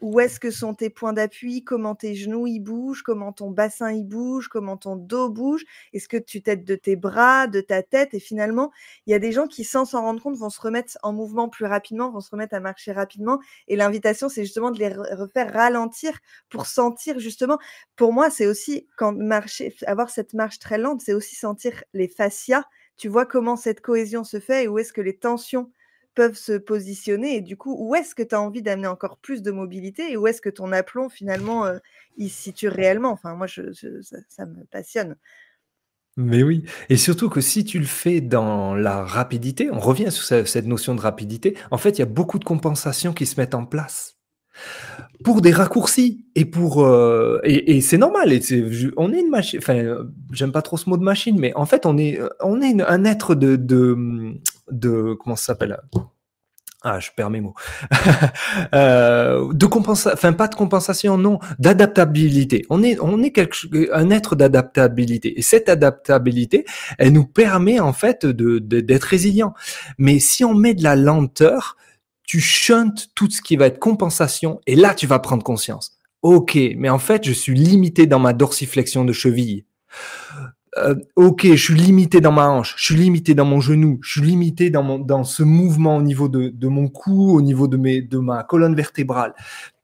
où est-ce que sont tes points d'appui, comment tes genoux, ils bougent, comment ton bassin, il bouge, comment ton dos bouge. Est-ce que tu t'aides de tes bras, de ta tête? Et finalement, il y a des gens qui, sans s'en rendre compte, vont se remettre en mouvement plus rapidement, vont se remettre à marcher rapidement. Et l'invitation, c'est justement de les refaire ralentir pour sentir justement. Pour moi, c'est aussi quand marcher, avoir cette marche très lente, c'est aussi sentir les fascias. Tu vois comment cette cohésion se fait et où est-ce que les tensions peuvent se positionner et du coup, où est-ce que tu as envie d'amener encore plus de mobilité et où est-ce que ton aplomb finalement, il se situe réellement? Enfin moi ça me passionne. Mais oui, et surtout que si tu le fais dans la rapidité, on revient sur cette notion de rapidité, en fait, il y a beaucoup de compensations qui se mettent en place. Pour des raccourcis et et c'est normal et on est une machine, enfin, j'aime pas trop ce mot de machine, mais en fait on est un être de comment ça s'appelle? Ah, je perds mes mots. Enfin pas de compensation, non, d'adaptabilité. On est un être d'adaptabilité et cette adaptabilité, elle nous permet en fait d'être résilient. Mais si on met de la lenteur, tu shuntes tout ce qui va être compensation et là tu vas prendre conscience. Ok, mais en fait je suis limité dans ma dorsiflexion de cheville. Ok, je suis limité dans ma hanche, je suis limité dans mon genou, je suis limité dans ce mouvement au niveau de mon cou, au niveau de ma colonne vertébrale,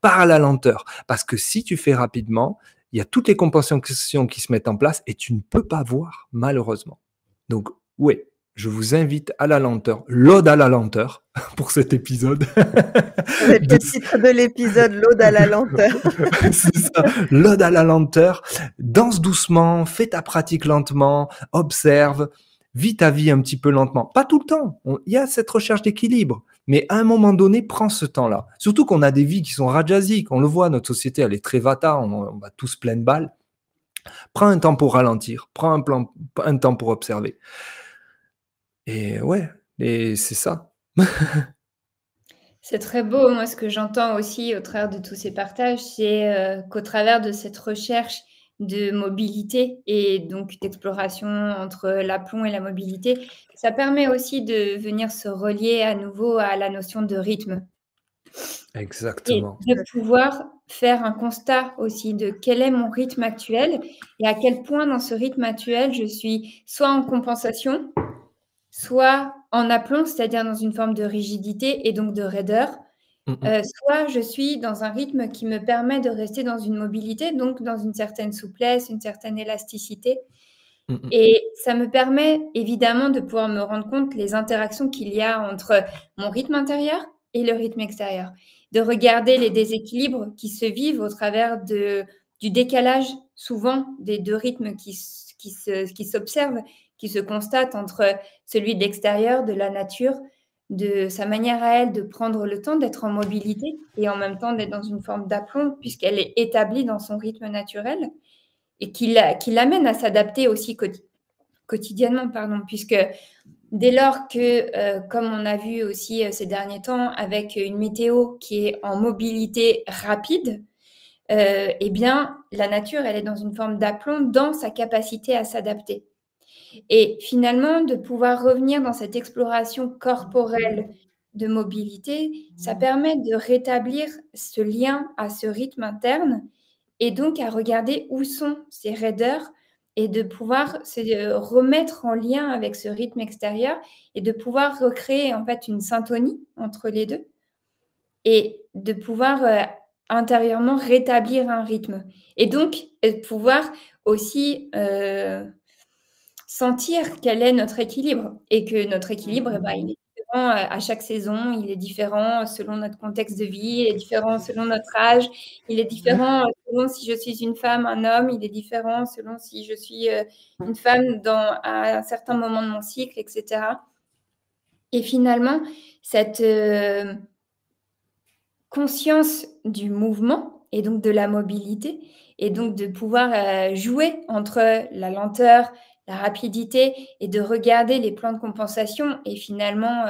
par la lenteur. Parce que si tu fais rapidement, il y a toutes les compensations qui se mettent en place et tu ne peux pas voir, malheureusement. Donc, oui, je vous invite à la lenteur, l'ode à la lenteur pour cet épisode. Ça va être le titre de l'épisode, l'ode à la lenteur. C'est ça, l'ode à la lenteur. Danse doucement, fais ta pratique lentement, observe, vis ta vie un petit peu lentement. Pas tout le temps, il y a cette recherche d'équilibre. Mais à un moment donné, prends ce temps-là. Surtout qu'on a des vies qui sont rajasiques. On le voit, notre société, elle est très vata, on va tous pleine balle. Prends un temps pour ralentir, prends un temps pour observer. Et ouais, et c'est ça. C'est très beau. Moi, ce que j'entends aussi au travers de tous ces partages, c'est qu'au travers de cette recherche de mobilité et donc d'exploration entre l'aplomb et la mobilité, ça permet aussi de venir se relier à nouveau à la notion de rythme et Exactement. de pouvoir faire un constat aussi de quel est mon rythme actuel et à quel point dans ce rythme actuel, je suis soit en compensation, soit en aplomb, c'est-à-dire dans une forme de rigidité et donc de raideur, Mmh mh. Soit je suis dans un rythme qui me permet de rester dans une mobilité, donc dans une certaine souplesse, une certaine élasticité Mmh mh. et ça me permet évidemment de pouvoir me rendre compte les interactions qu'il y a entre mon rythme intérieur et le rythme extérieur. De regarder les déséquilibres qui se vivent au travers du décalage souvent des 2 rythmes qui s'observent, qui se constatent entre celui de l'extérieur, de la nature, de sa manière à elle de prendre le temps d'être en mobilité et en même temps d'être dans une forme d'aplomb puisqu'elle est établie dans son rythme naturel et qui l'amène à s'adapter aussi quotidiennement, pardon, puisque dès lors que, comme on a vu aussi ces derniers temps, avec une météo qui est en mobilité rapide, eh bien, la nature, elle est dans une forme d'aplomb dans sa capacité à s'adapter. Et finalement, de pouvoir revenir dans cette exploration corporelle de mobilité, ça permet de rétablir ce lien à ce rythme interne et donc à regarder où sont ces raideurs et de pouvoir se remettre en lien avec ce rythme extérieur et de pouvoir recréer en fait une syntonie entre les 2 et de pouvoir, intérieurement rétablir un rythme et donc pouvoir aussi, sentir quel est notre équilibre et que notre équilibre, eh ben, il est différent, à chaque saison, il est différent selon notre contexte de vie, il est différent selon notre âge, il est différent, selon si je suis une femme, un homme, il est différent selon si je suis, une femme à un certain moment de mon cycle et cetera et finalement, cette, conscience du mouvement et donc de la mobilité et donc de pouvoir, jouer entre la lenteur, la rapidité et de regarder les plans de compensation et finalement,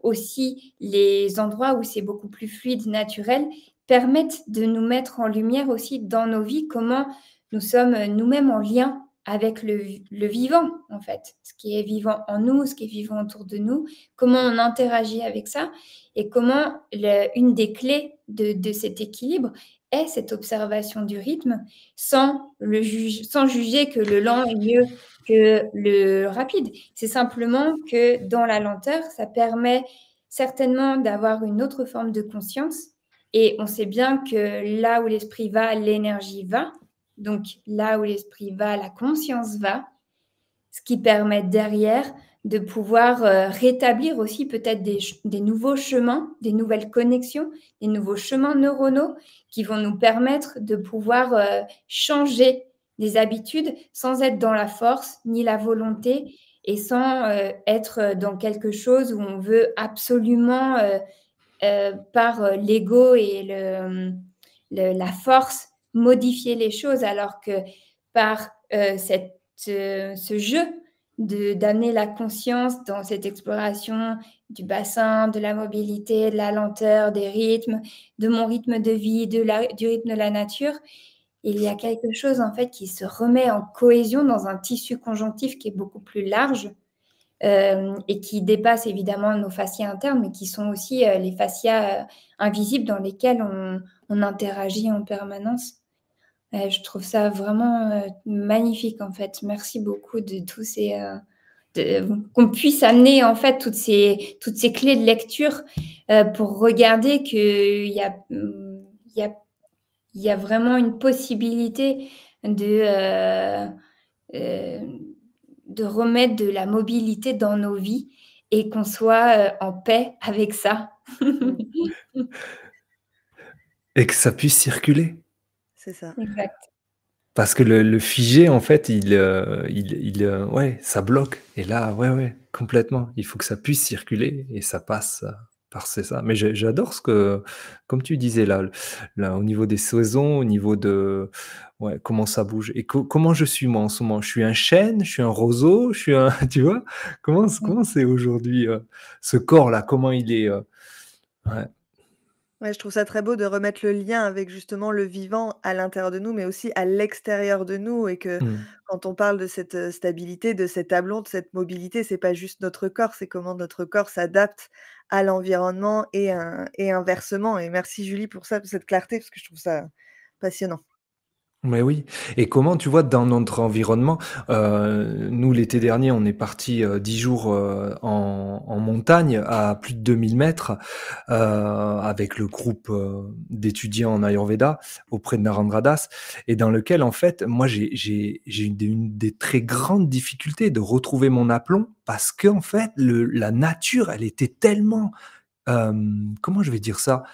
aussi les endroits où c'est beaucoup plus fluide, naturel, permettent de nous mettre en lumière aussi dans nos vies comment nous sommes, nous-mêmes en lien avec le vivant, en fait. Ce qui est vivant en nous, ce qui est vivant autour de nous, comment on interagit avec ça et comment une des clés de cet équilibre est cette observation du rythme sans juger que le lent est mieux que le rapide. C'est simplement que dans la lenteur, ça permet certainement d'avoir une autre forme de conscience et on sait bien que là où l'esprit va, l'énergie va. Donc là où l'esprit va, la conscience va, ce qui permet derrière de pouvoir, rétablir aussi peut-être des nouveaux chemins, des nouvelles connexions, des nouveaux chemins neuronaux qui vont nous permettre de pouvoir, changer des habitudes sans être dans la force ni la volonté et sans, être dans quelque chose où on veut absolument, par, l'ego et la force modifier les choses alors que par, ce jeu d'amener la conscience dans cette exploration du bassin, de la mobilité, de la lenteur, des rythmes, de mon rythme de vie, du rythme de la nature, il y a quelque chose en fait qui se remet en cohésion dans un tissu conjonctif qui est beaucoup plus large, et qui dépassent évidemment nos fascias internes, mais qui sont aussi, les fascias, invisibles dans lesquels on interagit en permanence. Je trouve ça vraiment, magnifique en fait. Merci beaucoup de tous ces, qu'on puisse amener en fait toutes ces clés de lecture, pour regarder qu'il y a, il y a il y a vraiment une possibilité de, de remettre de la mobilité dans nos vies et qu'on soit, en paix avec ça. Et que ça puisse circuler. C'est ça. Exact. Parce que le figé, en fait, ouais, ça bloque et là, ouais, ouais, complètement. Il faut que ça puisse circuler et ça passe, par c'est ça. Mais j'adore ce que comme tu disais là, au niveau des saisons, au niveau de ouais, comment ça bouge et comment je suis moi en ce moment? Je suis un chêne? Je suis un roseau? Je suis un tu vois? Comment c'est aujourd'hui, ce corps-là? Comment il est, ouais. Ouais, je trouve ça très beau de remettre le lien avec justement le vivant à l'intérieur de nous, mais aussi à l'extérieur de nous et que Mmh. quand on parle de cette, stabilité, de cet aplomb, de cette mobilité, c'est pas juste notre corps, c'est comment notre corps s'adapte à l'environnement et inversement et merci Julie pour ça, pour cette clarté, parce que je trouve ça passionnant. Mais oui. Et comment, tu vois, dans notre environnement, nous, l'été dernier, on est parti 10 jours en montagne à plus de 2000 mètres avec le groupe d'étudiants en Ayurveda auprès de Narendra Das, et dans lequel, en fait, moi, j'ai une des très grandes difficultés de retrouver mon aplomb parce que, en fait, la nature, elle était tellement, comment je vais dire ça?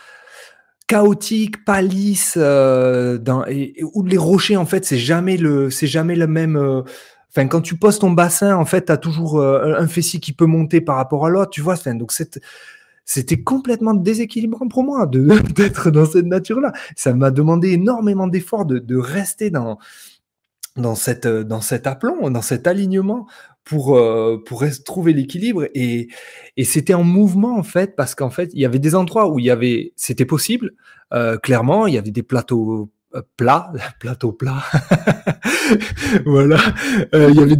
Chaotique, pas lisse, et où les rochers, en fait, c'est jamais le même. Enfin, quand tu poses ton bassin, en fait, tu as toujours un fessier qui peut monter par rapport à l'autre, tu vois. Enfin, donc, c'était complètement déséquilibrant pour moi d'être dans cette nature-là. Ça m'a demandé énormément d'efforts de rester dans cet aplomb, dans cet alignement pour trouver l'équilibre, et c'était en mouvement en fait, parce qu'en fait il y avait des endroits où c'était possible, clairement il y avait des plateaux plats, plateaux plats, voilà, il y avait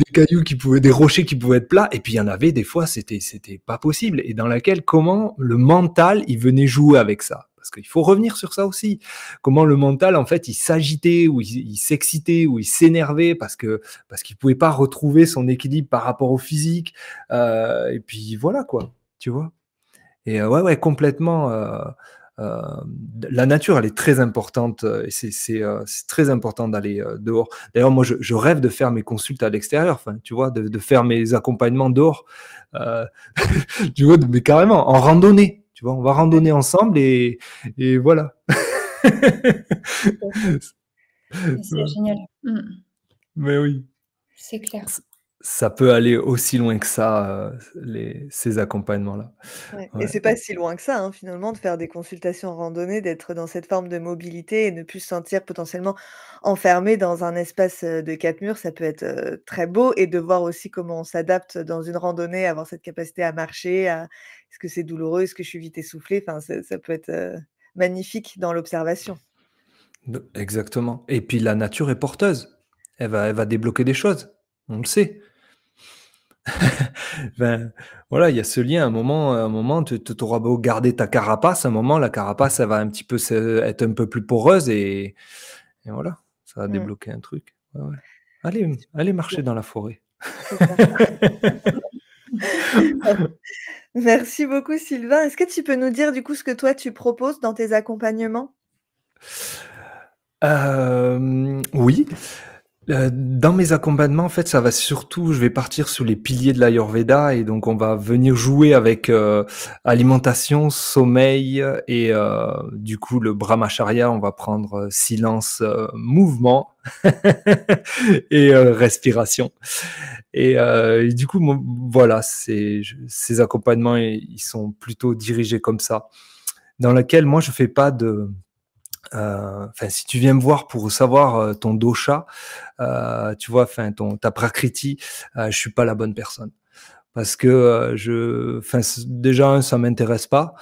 des rochers qui pouvaient être plats, et puis il y en avait des fois c'était pas possible, et dans laquelle comment le mental il venait jouer avec ça. Parce qu'il faut revenir sur ça aussi. Comment le mental, en fait, il s'agitait, ou il s'excitait, ou il s'énervait parce qu'il pouvait pas retrouver son équilibre par rapport au physique. Et puis voilà quoi, tu vois. Et ouais, complètement. Euh, la nature, elle est très importante, et c'est très important d'aller dehors. D'ailleurs, moi, je rêve de faire mes consultes à l'extérieur, enfin, tu vois, de faire mes accompagnements dehors, euh, tu vois, mais carrément en randonnée. Tu vois, on va randonner ensemble, et voilà. C'est génial. Mais oui. C'est clair. Ça peut aller aussi loin que ça, ces accompagnements-là. Ouais, et Ouais. c'est pas si loin que ça, hein, finalement, de faire des consultations en randonnée, d'être dans cette forme de mobilité et ne plus se sentir potentiellement enfermé dans un espace, de 4 murs. Ça peut être, très beau, et de voir aussi comment on s'adapte dans une randonnée, avoir cette capacité à marcher, à est-ce que c'est douloureux? Est-ce que je suis vite essoufflée? Enfin, ça peut être, magnifique dans l'observation. Exactement. Et puis la nature est porteuse. Elle va débloquer des choses. On le sait. Ben, voilà, il y a ce lien. À un moment, tu auras beau garder ta carapace, à un moment, la carapace, elle va un petit peu être un peu plus poreuse, et voilà, ça va Mmh. débloquer un truc. Ouais, ouais. Allez marcher dans la forêt. C'est ça. Merci beaucoup Sylvain. Est-ce que tu peux nous dire, du coup, ce que toi tu proposes dans tes accompagnements? Oui. Dans mes accompagnements, en fait, ça va surtout, je vais partir sur les piliers de l'Ayurveda, et donc on va venir jouer avec alimentation, sommeil, et du coup le Brahmacharya, on va prendre silence, mouvement et respiration. Et du coup, voilà, ces accompagnements, ils sont plutôt dirigés comme ça, dans lequel moi je fais pas de enfin, si tu viens me voir pour savoir ton dosha, tu vois, enfin ta prakriti, je suis pas la bonne personne. Parce que enfin, déjà, ça m'intéresse pas.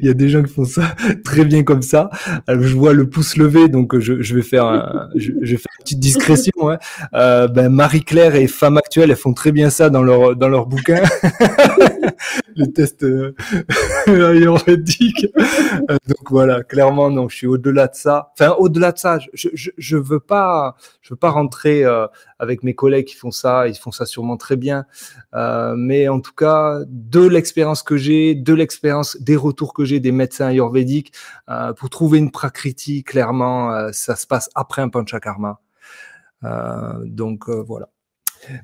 Il y a des gens qui font ça très bien comme ça. Alors, je vois le pouce levé, donc je vais faire je vais faire une petite discrétion. Ouais. Ben, Marie-Claire et Femme Actuelle, elles font très bien ça dans leur bouquin. Les tests ayurvédiques. Donc voilà, clairement, non, je suis au-delà de ça. Enfin, au-delà de ça, je veux pas rentrer avec mes collègues qui font ça. Ils font ça sûrement très bien. Mais en tout cas, de l'expérience que j'ai, des retours que j'ai des médecins ayurvédiques, pour trouver une prakriti, clairement, ça se passe après un panchakarma. Donc voilà.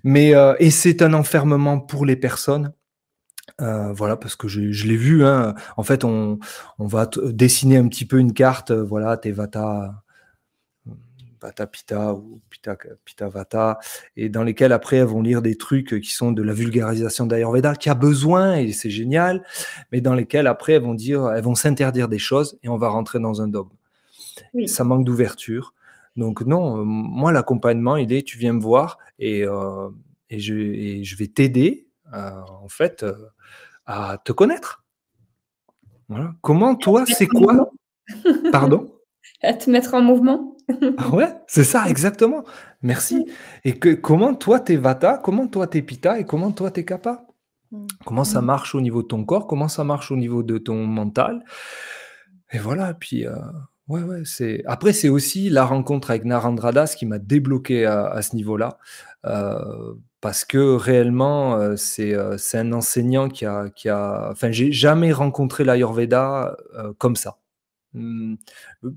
Mais et c'est un enfermement pour les personnes. Voilà, parce que je l'ai vu, hein. En fait, on va dessiner un petit peu une carte, voilà, tes vata, vata pitta ou pitta vata, et dans lesquels après elles vont lire des trucs qui sont de la vulgarisation d'Ayurveda, qui a besoin, et c'est génial, mais dans lesquels après elles vont s'interdire des choses, et on va rentrer dans un dogme. Oui. Ça manque d'ouverture. Donc non, moi l'accompagnement, il est, tu viens me voir, et je vais t'aider, en fait, à te connaître. Voilà. Comment toi, c'est quoi? Pardon? À te mettre en mouvement. Ouais, c'est ça, exactement. Merci. Et comment toi t'es vata, comment toi t'es pitta, et comment toi t'es kapha? Mmh. Comment ça marche au niveau de ton corps? Comment ça marche au niveau de ton mental? Et voilà, puis Ouais, ouais, après c'est aussi la rencontre avec Narendra Das qui m'a débloqué à ce niveau-là, parce que réellement, c'est un enseignant qui a enfin, j'ai jamais rencontré l'Ayurveda, comme ça. Mmh,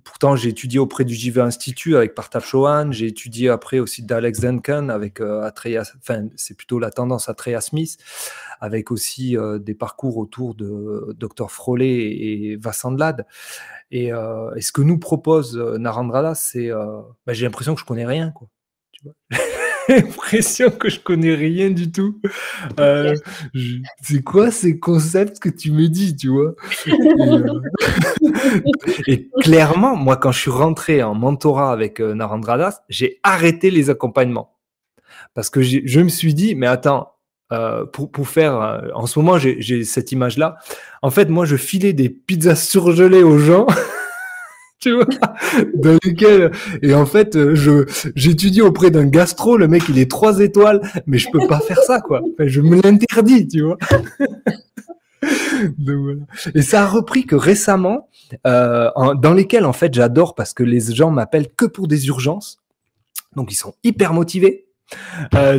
pourtant j'ai étudié auprès du Jiva Institute avec Partap Chauhan, j'ai étudié après aussi d'Alex Duncan avec, Atreya, enfin, c'est plutôt la tendance Atreya Smith, avec aussi, des parcours autour de Dr Froley et Vasant Lad. Et ce que nous propose, Narendra, c'est, bah, j'ai l'impression que je connais rien, quoi, tu vois? J'ai l'impression que je connais rien du tout. OK. Je c'est quoi ces concepts que tu me dis, tu vois? Et et clairement, moi, quand je suis rentré en mentorat avec, Narendra Das, j'ai arrêté les accompagnements. Parce que je me suis dit: «Mais attends, pour faire, en ce moment, j'ai cette image-là. En fait, moi, je filais des pizzas surgelées aux gens tu vois? Dans lesquels et en fait, j'étudie auprès d'un gastro, le mec il est 3 étoiles, mais je peux pas faire ça quoi. Enfin, je me l'interdis, tu vois? Donc voilà. Et ça a repris que récemment, dans lesquels en fait j'adore parce que les gens m'appellent que pour des urgences, donc ils sont hyper motivés.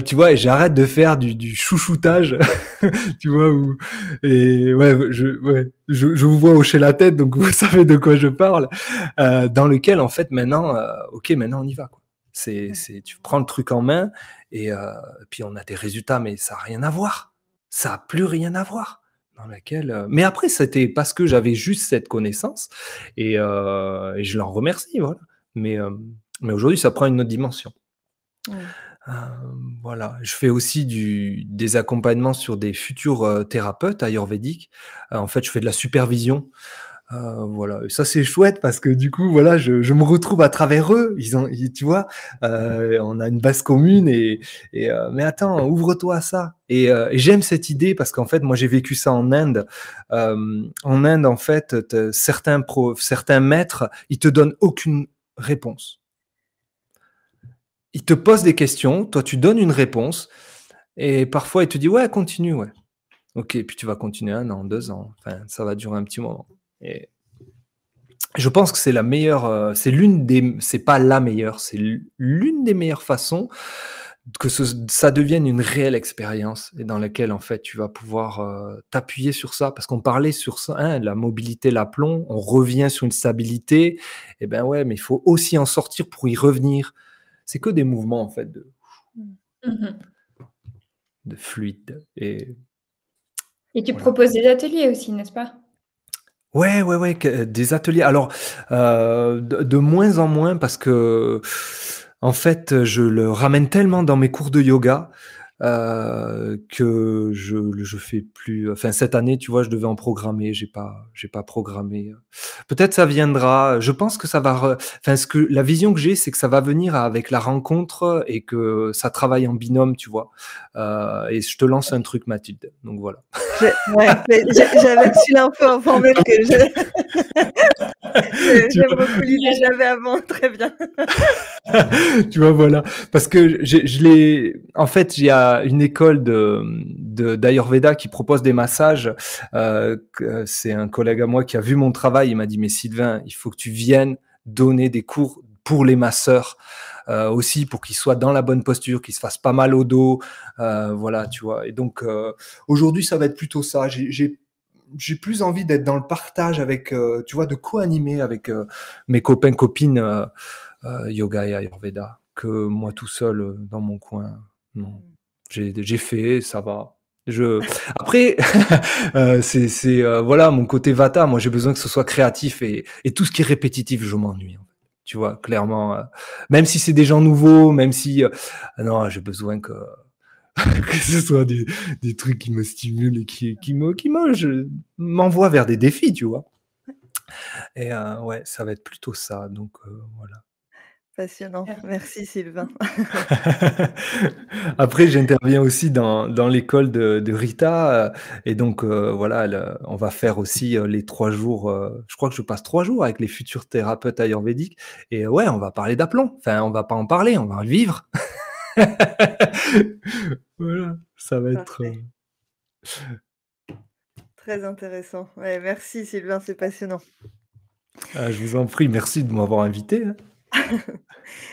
Tu vois? Et j'arrête de faire du chouchoutage, tu vois? Et je vous vois hocher la tête, donc vous savez de quoi je parle. Dans lequel en fait maintenant, OK, maintenant on y va quoi. Tu prends le truc en main et puis on a des résultats, mais ça a rien à voir. Ça a plus rien à voir. Dans laquelle, mais après c'était parce que j'avais juste cette connaissance et je l'en remercie, voilà. Mais, mais aujourd'hui ça prend une autre dimension. Mmh. Voilà, je fais aussi des accompagnements sur des futurs, thérapeutes ayurvédiques. En fait, je fais de la supervision, voilà et ça, c'est chouette parce que du coup, voilà, je me retrouve à travers eux. Tu vois? On a une base commune «Mais attends, ouvre-toi à ça» et j'aime cette idée parce qu'en fait, moi, j'ai vécu ça en Inde. En Inde, en fait, certains maîtres, ils te donnent aucune réponse. Ils te posent des questions, toi, tu donnes une réponse et parfois, il te dit: «Ouais, continue, ouais». OK, puis tu vas continuer 1 an, 2 ans, enfin, ça va durer un petit moment et je pense que c'est la meilleure, c'est pas la meilleure, c'est l'une des meilleures façons que ça devienne une réelle expérience et dans laquelle, en fait, tu vas pouvoir, t'appuyer sur ça. Parce qu'on parlait sur ça, hein, la mobilité, l'aplomb, on revient sur une stabilité et ben, ouais, mais il faut aussi en sortir pour y revenir. C'est que des mouvements, en fait, Mmh. Mmh. de fluide et Et tu voilà. proposes des ateliers aussi, n'est-ce pas? Ouais, ouais, ouais, des ateliers. Alors, de moins en moins parce que, en fait, je le ramène tellement dans mes cours de yoga, que je fais plus enfin, cette année, tu vois, je devais en programmer, j'ai pas programmé, peut-être ça viendra, je pense que ça va enfin, la vision que j'ai, c'est que ça va venir avec la rencontre et que ça travaille en binôme, tu vois? Et je te lance un truc, Mathilde, donc voilà. Ouais, mais j'avais reçu l'info avant même que Tu j'aime vois? beaucoup l'idée, je l'avais avant, très bien. Tu vois, voilà. Parce que je l'ai en fait, il y a une école d'Ayurveda qui propose des massages, c'est un collègue à moi qui a vu mon travail, il m'a dit: «Mais Sylvain, il faut que tu viennes donner des cours pour les masseurs, aussi pour qu'ils soient dans la bonne posture, qu'ils se fassent pas mal au dos», voilà, tu vois? Et donc, aujourd'hui, ça va être plutôt ça. J'ai plus envie d'être dans le partage avec, tu vois, de co-animer avec, mes copains, copines, yoga et Ayurveda, que moi tout seul, dans mon coin. Non. J'ai fait, ça va. Après, voilà, mon côté Vata, moi j'ai besoin que ce soit créatif et tout ce qui est répétitif, je m'ennuie, en fait. Tu vois? Clairement, même si c'est des gens nouveaux, même si, non, j'ai besoin que que ce soit des trucs qui me stimulent et m'envoient vers des défis, tu vois? Et ouais, ça va être plutôt ça, donc voilà. Passionnant. Merci Sylvain. Après, j'interviens aussi dans l'école de Rita, et donc voilà, on va faire aussi, les 3 jours, je crois que je passe 3 jours avec les futurs thérapeutes ayurvédiques et ouais, on va parler d'aplomb. Enfin, on va pas en parler, on va le vivre. Voilà, ça va être, Parfait, très intéressant. Ouais, merci Sylvain, c'est passionnant. Ah, je vous en prie, merci de m'avoir invité, hein.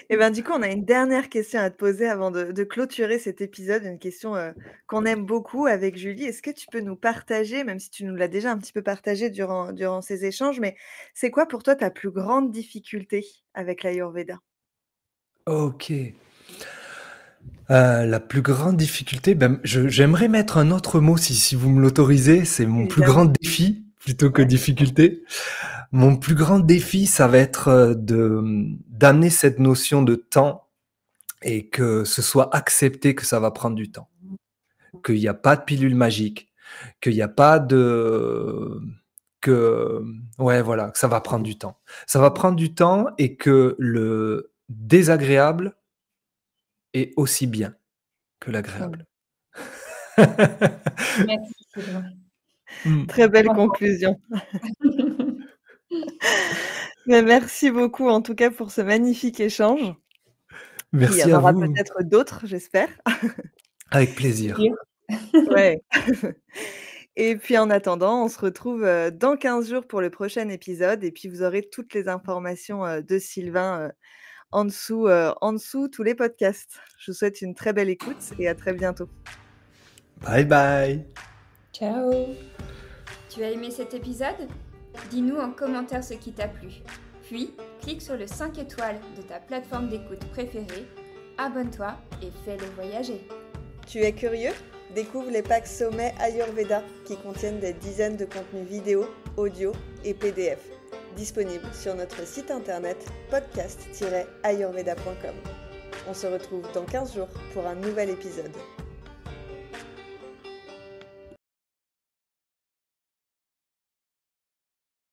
Et ben, du coup, on a une dernière question à te poser avant de clôturer cet épisode, une question, qu'on aime beaucoup avec Julie. Est-ce que tu peux nous partager, même si tu nous l'as déjà un petit peu partagé durant ces échanges, mais c'est quoi pour toi ta plus grande difficulté avec l'Ayurveda? OK. La plus grande difficulté, ben, j'aimerais mettre un autre mot si vous me l'autorisez. C'est mon plus Évidemment. grand défi plutôt que Ouais. difficulté. Mon plus grand défi, ça va être, d'amener cette notion de temps et que ce soit accepté que ça va prendre du temps. Qu'il y a pas de pilule magique, qu'il y a pas de que ouais, voilà, que ça va prendre du temps. Ça va prendre du temps et que le désagréable est aussi bien que Mmh. l'agréable. Merci Sylvain. Mmh. Très belle Franchement. conclusion. Mais merci beaucoup en tout cas pour ce magnifique échange. Il y Merci en à aura vous, peut-être d'autres, j'espère. avec C'est plaisir. sûr. Ouais. Et puis en attendant, on se retrouve, dans 15 jours pour le prochain épisode et puis vous aurez toutes les informations, de Sylvain, en dessous tous les podcasts. Je vous souhaite une très belle écoute et à très bientôt. Bye bye. Ciao. Tu as aimé cet épisode? Dis-nous en commentaire ce qui t'a plu. Puis, clique sur le 5 étoiles de ta plateforme d'écoute préférée, abonne-toi et fais-le voyager. Tu es curieux? Découvre les packs Sommet Ayurveda qui contiennent des dizaines de contenus vidéo, audio et PDF, disponibles sur notre site internet podcast-ayurveda.com. On se retrouve dans 15 jours pour un nouvel épisode.